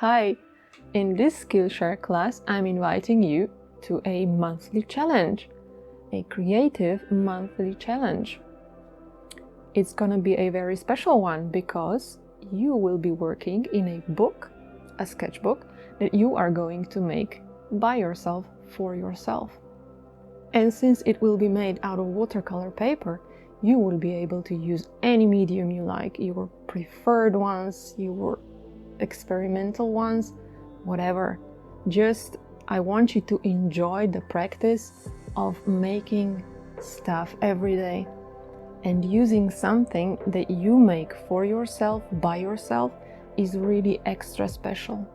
Hi! In this Skillshare class, I'm inviting you to a monthly challenge, a creative monthly challenge. It's gonna be a very special one because you will be working in a book, a sketchbook, that you are going to make by yourself, for yourself. And since it will be made out of watercolor paper, you will be able to use any medium you like, your preferred ones, your experimental ones, whatever. Just, I want you to enjoy the practice of making stuff every day. And using something that you make for yourself, by yourself, is really extra special.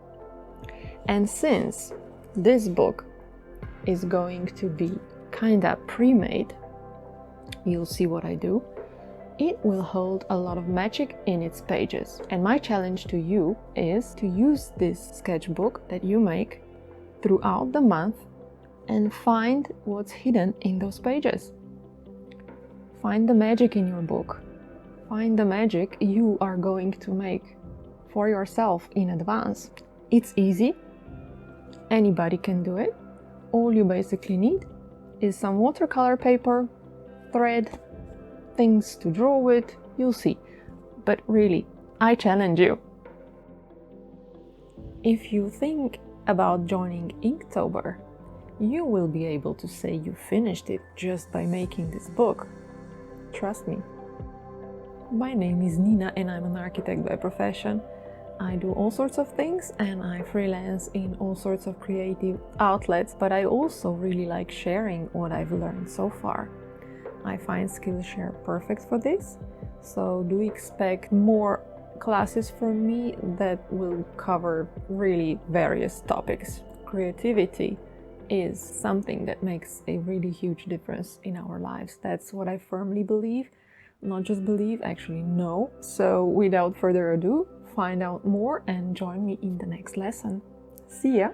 And since this book is going to be kinda pre-made, you'll see what I do, it will hold a lot of magic in its pages. And my challenge to you is to use this sketchbook that you make throughout the month and find what's hidden in those pages. Find the magic in your book. Find the magic you are going to make for yourself in advance. It's easy. Anybody can do it. All you basically need is some watercolor paper, thread, things to draw with, you'll see. But really, I challenge you. If you think about joining Inktober, you will be able to say you finished it just by making this book. Trust me. My name is Nina and I'm an architect by profession. I do all sorts of things and I freelance in all sorts of creative outlets, but I also really like sharing what I've learned so far. I find Skillshare perfect for this, so do expect more classes from me that will cover really various topics. Creativity is something that makes a really huge difference in our lives. That's what I firmly believe. Not just believe, actually know. So without further ado, find out more and join me in the next lesson. See ya!